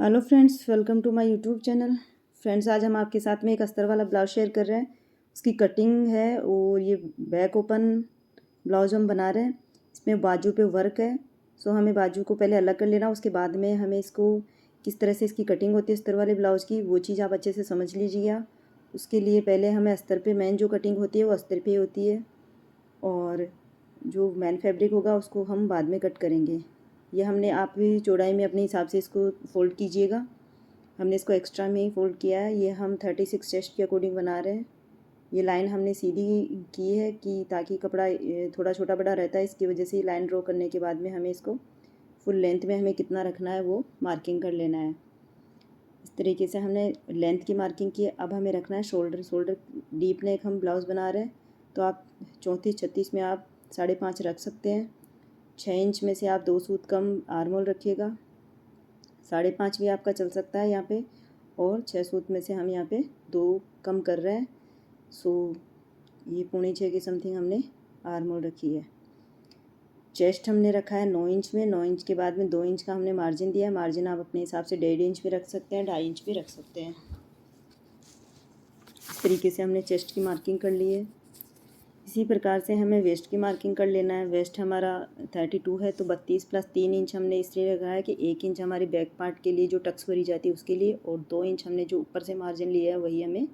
Hello friends, welcome to my YouTube channel. Friends, आज हम आपके साथ में एक अस्तर वाला ब्लाउज शेयर कर रहे हैं। उसकी कटिंग है और ये बैक ओपन ब्लाउज हम बना रहे हैं। इसमें बाजू पे वर्क है, सो हमें बाजू को पहले अलग कर लेना। उसके बाद में हमें इसको किस तरह से इसकी कटिंग होती है अस्तर वाले ब्लाउज की, वो चीज़ आप अच्छे से समझ लीजिएगा। उसके लिए पहले हमें अस्तर पे मेन जो कटिंग होती है वो अस्तर पे होती है, और जो मेन फैब्रिक होगा उसको हम बाद में कट करेंगे। ये हमने आप भी चौड़ाई में अपने हिसाब से इसको फ़ोल्ड कीजिएगा। हमने इसको एक्स्ट्रा में ही फ़ोल्ड किया है। ये हम 36 चेस्ट के अकॉर्डिंग बना रहे हैं। ये लाइन हमने सीधी की है कि ताकि कपड़ा थोड़ा छोटा बड़ा रहता है, इसकी वजह से ही लाइन ड्रॉ करने के बाद में हमें इसको फुल लेंथ में हमें कितना रखना है वो मार्किंग कर लेना है। इस तरीके से हमने लेंथ की मार्किंग की है। अब हमें रखना है शोल्डर डीप नेक हम ब्लाउज़ बना रहे हैं, तो आप 34-36 में आप 5.5 रख सकते हैं। 6 इंच में से आप 2 सूत कम आर्म होल रखिएगा। 5.5 भी आपका चल सकता है यहाँ पे, और 6 सूत में से हम यहाँ पे 2 कम कर रहे हैं। सो ये 5.25 की समथिंग हमने आर्म होल रखी है। चेस्ट हमने रखा है 9 इंच में। 9 इंच के बाद में 2 इंच का हमने मार्जिन दिया है। मार्जिन आप अपने हिसाब से 1.5 इंच भी रख सकते हैं, 2.5 इंच भी रख सकते हैं। इस तरीके से हमने चेस्ट की मार्किंग कर ली है। इसी प्रकार से हमें वेस्ट की मार्किंग कर लेना है। वेस्ट हमारा 32 है, तो 32 + 3 इंच हमने इसलिए रखा है कि 1 इंच हमारी बैक पार्ट के लिए जो टक्स भरी जाती है उसके लिए, और 2 इंच हमने जो ऊपर से मार्जिन लिया है वही हमें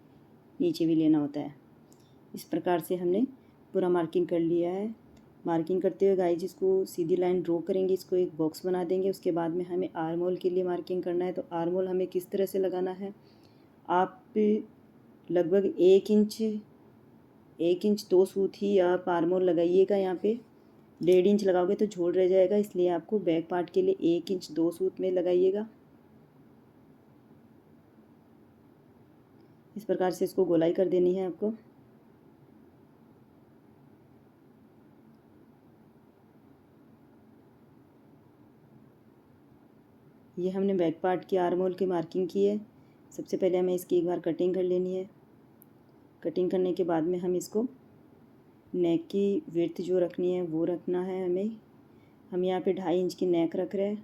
नीचे भी लेना होता है। इस प्रकार से हमने पूरा मार्किंग कर लिया है। मार्किंग करते हुए गाइस इसको सीधी लाइन ड्रॉ करेंगे, इसको एक बॉक्स बना देंगे। उसके बाद में हमें आर्म होल के लिए मार्किंग करना है। तो आर्म होल हमें किस तरह से लगाना है, आप लगभग 1 इंच 2 सूत ही आप आर्म होल लगाइएगा। यहाँ पे 1.5 इंच लगाओगे तो झोल रह जाएगा, इसलिए आपको बैक पार्ट के लिए 1 इंच 2 सूत में लगाइएगा। इस प्रकार से इसको गोलाई कर देनी है आपको। ये हमने बैक पार्ट की आर्म होल की मार्किंग की है। सबसे पहले हमें इसकी एक बार कटिंग कर लेनी है। कटिंग करने के बाद में हम इसको नेक की विड्थ जो रखनी है वो रखना है हमें। हम यहाँ पे 2.5 इंच की नेक रख रहे हैं।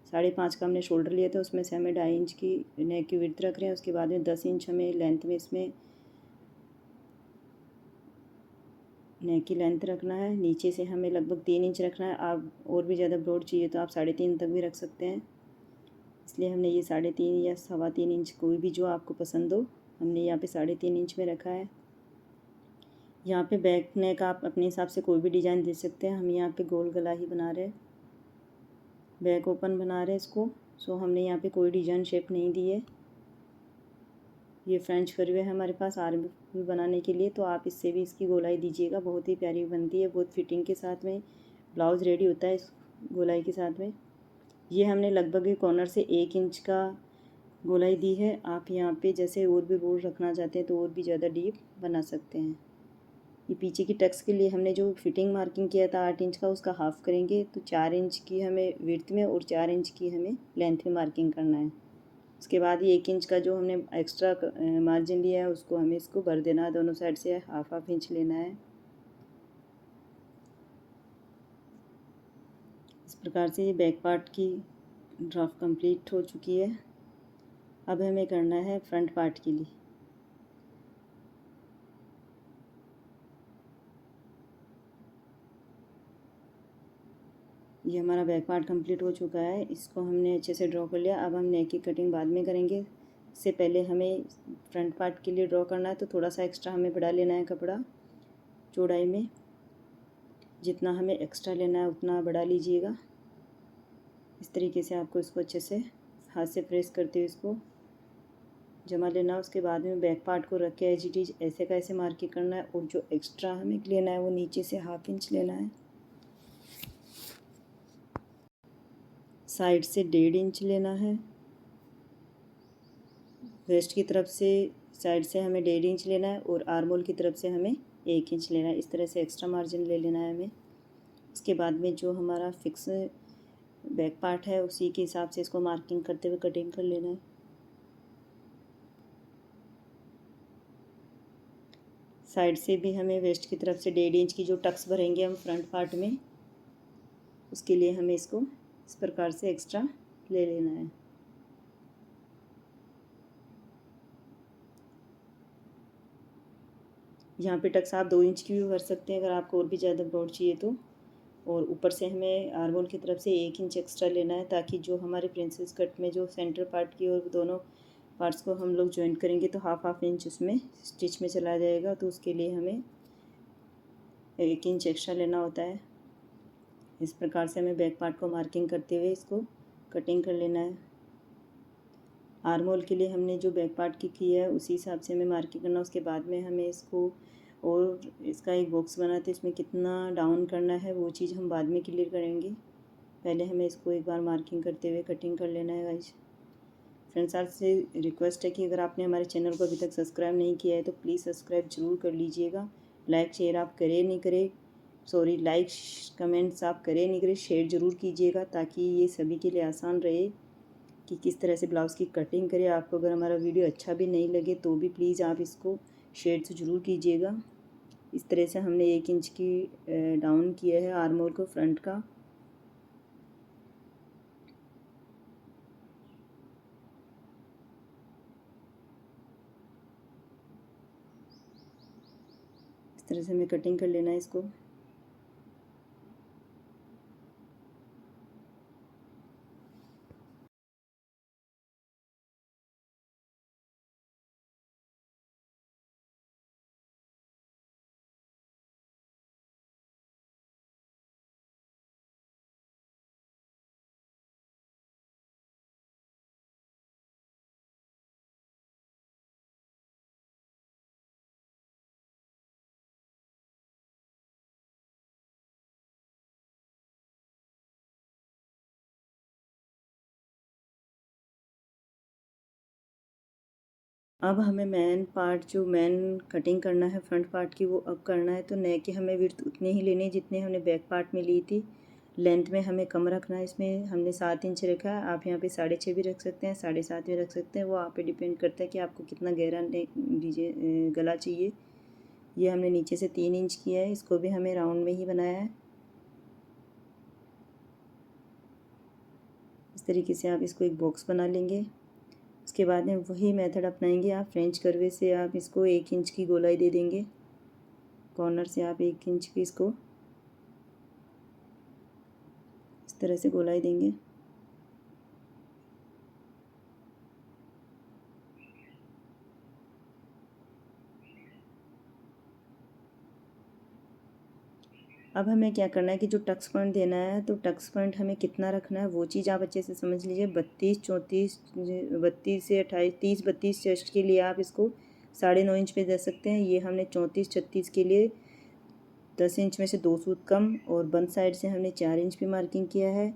5.5 का हमने शोल्डर लिया था, उसमें से हमें 2.5 इंच की नेक की विड्थ रख रहे हैं। उसके बाद में 10 इंच हमें लेंथ में इसमें नेक की लेंथ रखना है। नीचे से हमें लगभग 3 इंच रखना है। आप और भी ज़्यादा ब्रॉड चाहिए तो आप 3.5 तक भी रख सकते हैं, इसलिए हमने ये 3.5 या 3.25 इंच, कोई भी जो आपको पसंद हो, हमने यहाँ पे 3.5 इंच में रखा है। यहाँ पे बैक नेक आप अपने हिसाब से कोई भी डिज़ाइन दे सकते हैं। हम यहाँ पे गोल गला ही बना रहे हैं, बैक ओपन बना रहे हैं इसको। सो हमने यहाँ पे कोई डिज़ाइन शेप नहीं दी है। ये फ्रेंच कर्व है हमारे पास आर्म होल बनाने के लिए, तो आप इससे भी इसकी गोलाई दीजिएगा, बहुत ही प्यारी बनती है। बहुत फिटिंग के साथ में ब्लाउज़ रेडी होता है इस गोलाई के साथ में। ये हमने लगभग कॉर्नर से 1 इंच का गोलाई दी है। आप यहाँ पे जैसे और भी बोर्ड रखना चाहते हैं तो और भी ज़्यादा डीप बना सकते हैं। ये पीछे की टक्स के लिए हमने जो फिटिंग मार्किंग किया था 8 इंच का, उसका हाफ़ करेंगे, तो 4 इंच की हमें विड्थ में और 4 इंच की हमें लेंथ में मार्किंग करना है। उसके बाद ये 1 इंच का जो हमने एक्स्ट्रा मार्जिन लिया है उसको हमें इसको भर देना है, दोनों साइड से हाफ इंच लेना है। इस प्रकार से ये बैक पार्ट की ड्राफ्ट कंप्लीट हो चुकी है। अब हमें करना है फ्रंट पार्ट के लिए। ये हमारा बैक पार्ट कंप्लीट हो चुका है, इसको हमने अच्छे से ड्रॉ कर लिया। अब हम नेक की कटिंग बाद में करेंगे। इससे पहले हमें फ्रंट पार्ट के लिए ड्रॉ करना है, तो थोड़ा सा एक्स्ट्रा हमें बढ़ा लेना है कपड़ा चौड़ाई में। जितना हमें एक्स्ट्रा लेना है उतना बढ़ा लीजिएगा। इस तरीके से आपको इसको अच्छे से हाथ से प्रेस करते हुए इसको जमा लेना। उसके बाद में बैक पार्ट को रख के एज इट इज ऐसे का ऐसे मार्किंग करना है, और जो एक्स्ट्रा हमें लेना है वो नीचे से हाफ इंच लेना है। साइड से 1.5 इंच लेना है। वेस्ट की तरफ से साइड से हमें 1.5 इंच लेना है, और आर्म होल की तरफ से हमें 1 इंच लेना है। इस तरह से एक्स्ट्रा मार्जिन ले लेना है हमें। उसके बाद में जो हमारा फिक्स बैक पार्ट है उसी के हिसाब से इसको मार्किंग करते हुए कटिंग कर लेना है। साइड से भी हमें वेस्ट की तरफ से 1.5 इंच की जो टक्स भरेंगे हम फ्रंट पार्ट में, उसके लिए हमें इसको इस प्रकार से एक्स्ट्रा ले लेना है। यहाँ पे टक्स आप 2 इंच की भी भर सकते हैं अगर आपको और भी ज़्यादा ब्रॉड चाहिए तो। और ऊपर से हमें आर्म होल की तरफ से 1 इंच एक्स्ट्रा लेना है, ताकि जो हमारे प्रिंसेस कट में जो सेंटर पार्ट की और दोनों पार्ट्स को हम लोग जॉइंट करेंगे तो हाफ इंच उसमें स्टिच में चला जाएगा, तो उसके लिए हमें 1 इंच एक्स्ट्रा लेना होता है। इस प्रकार से हमें बैक पार्ट को मार्किंग करते हुए इसको कटिंग कर लेना है। आर्म होल के लिए हमने जो बैक पार्ट की है उसी हिसाब से हमें मार्किंग करना है। उसके बाद में हमें इसको और इसका एक बॉक्स बनाते हैं, इसमें कितना डाउन करना है वो चीज़ हम बाद में क्लियर करेंगे। पहले हमें इसको एक बार मार्किंग करते हुए कटिंग कर लेना है गाइस। फ्रेंड्स, आपसे रिक्वेस्ट है कि अगर आपने हमारे चैनल को अभी तक सब्सक्राइब नहीं किया है तो प्लीज़ सब्सक्राइब ज़रूर कर लीजिएगा। लाइक शेयर आप करें नहीं करें, सॉरी लाइक कमेंट्स आप करें नहीं करें, शेयर ज़रूर कीजिएगा, ताकि ये सभी के लिए आसान रहे कि किस तरह से ब्लाउज़ की कटिंग करें। आपको अगर हमारा वीडियो अच्छा भी नहीं लगे तो भी प्लीज़ आप इसको शेयर तो ज़रूर कीजिएगा। इस तरह से हमने 1 इंच की डाउन किया है आर्म होल को फ्रंट का। इस तरह से हमें कटिंग कर लेना है इसको। अब हमें मेन पार्ट जो मेन कटिंग करना है फ्रंट पार्ट की वो अब करना है। तो नेक की हमें विड्थ उतनी ही लेनी है जितने हमने बैक पार्ट में ली थी। लेंथ में हमें कम रखना है, इसमें हमने 7 इंच रखा है। आप यहाँ पे 6.5 भी रख सकते हैं, 7.5 भी रख सकते हैं, वो आप पे डिपेंड करता है कि आपको कितना गहरा दीजिए गला चाहिए। ये हमने नीचे से 3 इंच किया है, इसको भी हमें राउंड में ही बनाया है। इस तरीके से आप इसको एक बॉक्स बना लेंगे। उसके बाद में वही मेथड अपनाएंगे आप। फ्रेंच करवे से आप इसको 1 इंच की गोलाई दे देंगे, कॉर्नर से आप 1 इंच की इसको इस तरह से गोलाई देंगे। अब हमें क्या करना है कि जो टक्स पॉइंट देना है तो टक्स पॉइंट हमें कितना रखना है वो चीज़ आप अच्छे से समझ लीजिए। 32 से 28, 30-32 चेस्ट के लिए आप इसको 9.5 इंच पे दे सकते हैं। ये हमने 34-36 के लिए 10 इंच में से 2 सूत कम, और बंद साइड से हमने 4 इंच पे मार्किंग किया है,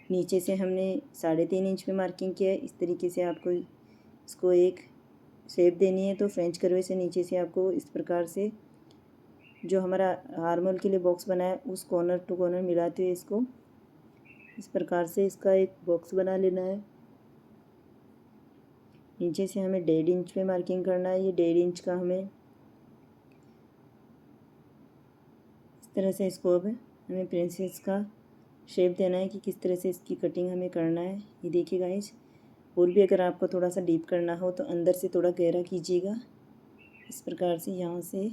नीचे से हमने 3.5 इंच पे मार्किंग किया है। इस तरीके से आपको इसको एक शेप देनी है। तो फ्रेंच करवे से नीचे से आपको इस प्रकार से जो हमारा आर्म होल के लिए बॉक्स बना है उस कॉर्नर टू कॉर्नर मिलाते हुए इसको इस प्रकार से इसका एक बॉक्स बना लेना है। नीचे से हमें 1.5 इंच पे मार्किंग करना है। ये 1.5 इंच का हमें इस तरह से इसको अब हमें प्रिंसेस का शेप देना है कि किस तरह से इसकी कटिंग हमें करना है। ये देखिए गाइस, और भी अगर आपको थोड़ा सा डीप करना हो तो अंदर से थोड़ा गहरा कीजिएगा। इस प्रकार से यहाँ से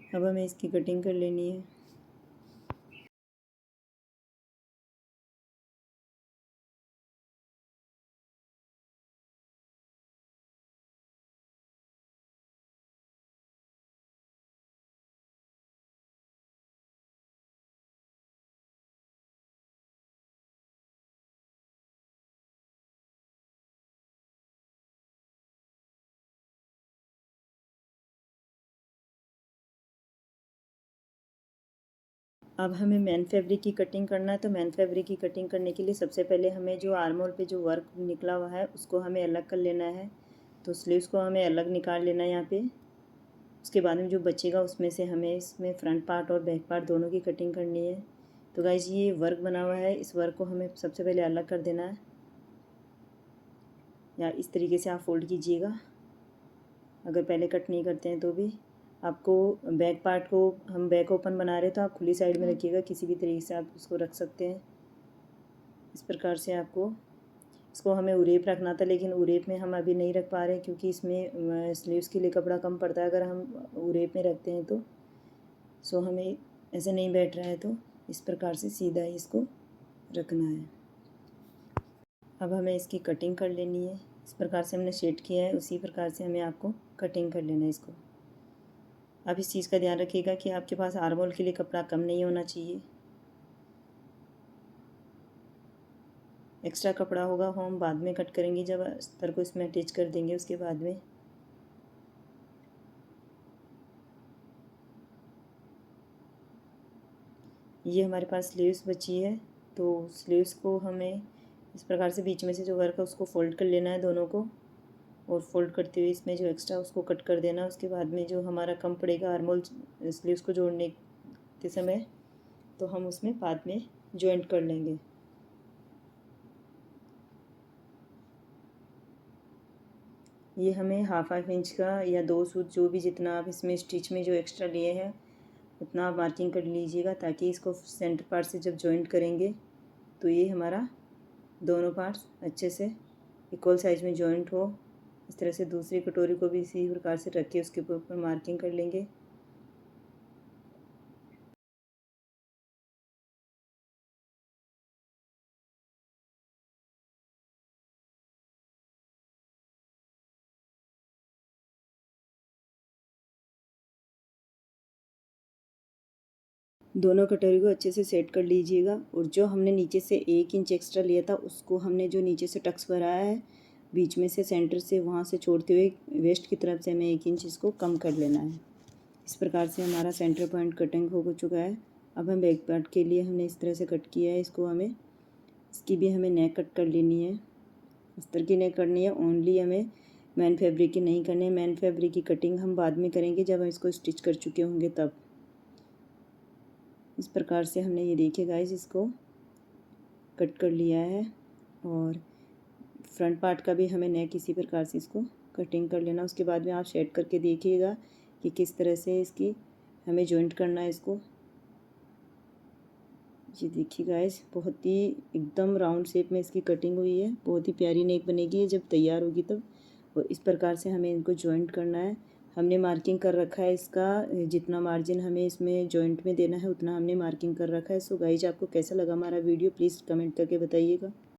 अब हमें इसकी कटिंग कर लेनी है। अब हमें मैन फैब्रिक की कटिंग करना है। तो मैन फैब्रिक की कटिंग करने के लिए सबसे पहले हमें जो आर्म होल पे जो वर्क निकला हुआ है उसको हमें अलग कर लेना है। तो स्लीव्स को हमें अलग निकाल लेना है यहाँ पे। उसके बाद में जो बचेगा उसमें से हमें इसमें फ्रंट पार्ट और बैक पार्ट दोनों की कटिंग करनी है। तो गाइज ये वर्क बना हुआ है, इस वर्क को हमें सबसे पहले अलग कर देना है, या इस तरीके से आप फोल्ड कीजिएगा। अगर पहले कट नहीं करते हैं तो भी आपको बैक पार्ट को हम बैक ओपन बना रहे हैं तो आप खुली साइड में रखिएगा, किसी भी तरीके से आप उसको रख सकते हैं। इस प्रकार से आपको इसको हमें उरेप रखना था, लेकिन उरेप में हम अभी नहीं रख पा रहे क्योंकि इसमें स्लीव्स के लिए कपड़ा कम पड़ता है अगर हम उरेप में रखते हैं तो। सो हमें ऐसे नहीं बैठ रहा है तो इस प्रकार से सीधा ही इसको रखना है। अब हमें इसकी कटिंग कर लेनी है। इस प्रकार से हमने शेड किया है, उसी प्रकार से हमें आपको कटिंग कर लेना है इसको। अब इस चीज़ का ध्यान रखिएगा कि आपके पास आर्म होल के लिए कपड़ा कम नहीं होना चाहिए। एक्स्ट्रा कपड़ा होगा वो हम बाद में कट करेंगे, जब अस्तर को इसमें अटैच कर देंगे उसके बाद में। ये हमारे पास स्लीव्स बची है, तो स्लीव्स को हमें इस प्रकार से बीच में से जो वर्क है उसको फोल्ड कर लेना है दोनों को, और फोल्ड करते हुए इसमें जो एक्स्ट्रा उसको कट कर देना। उसके बाद में जो हमारा कम पड़ेगा आर्म होल स्लीव्स को जोड़ने के समय, तो हम उसमें बाद में जॉइंट कर लेंगे। ये हमें हाफ इंच का या 2 सूत जो भी जितना आप इसमें स्टिच में जो एक्स्ट्रा लिए हैं उतना आप मार्किंग कर लीजिएगा, ताकि इसको सेंटर पार्ट से जब जॉइंट करेंगे तो ये हमारा दोनों पार्ट्स अच्छे से इक्वल साइज में जॉइंट हो। इस तरह से दूसरी कटोरी को भी इसी प्रकार से रख के उसके ऊपर मार्किंग कर लेंगे। दोनों कटोरी को अच्छे से सेट कर लीजिएगा, और जो हमने नीचे से 1 इंच एक्स्ट्रा लिया था उसको हमने जो नीचे से टक्स भराया है बीच में से सेंटर से वहाँ से छोड़ते हुए वेस्ट की तरफ से हमें 1 इंच इसको कम कर लेना है। इस प्रकार से हमारा सेंटर पॉइंट कटिंग हो चुका है। अब हम बैक पार्ट के लिए हमने इस तरह से कट किया है, इसको हमें इसकी भी हमें नेक कट कर लेनी है। अस्तर की नेक करनी है, ओनली हमें मैन फैब्रिक की नहीं करनी है। मैन फैब्रिक की कटिंग हम बाद में करेंगे जब हम इसको स्टिच कर चुके होंगे तब। इस प्रकार से हमने ये देखिए गाइस इसको कट कर लिया है, और फ्रंट पार्ट का भी हमें नेक इसी प्रकार से इसको कटिंग कर लेना। उसके बाद में आप शेड करके देखिएगा कि किस तरह से इसकी हमें जॉइंट करना है इसको। ये देखिए गाइस बहुत ही एकदम राउंड शेप में इसकी कटिंग हुई है, बहुत ही प्यारी नेक बनेगी जब तैयार होगी तब। और इस प्रकार से हमें इनको जॉइंट करना है। हमने मार्किंग कर रखा है इसका, जितना मार्जिन हमें इसमें जॉइंट में देना है उतना हमने मार्किंग कर रखा है। सो गाइज आपको कैसा लगा हमारा वीडियो प्लीज़ कमेंट करके बताइएगा।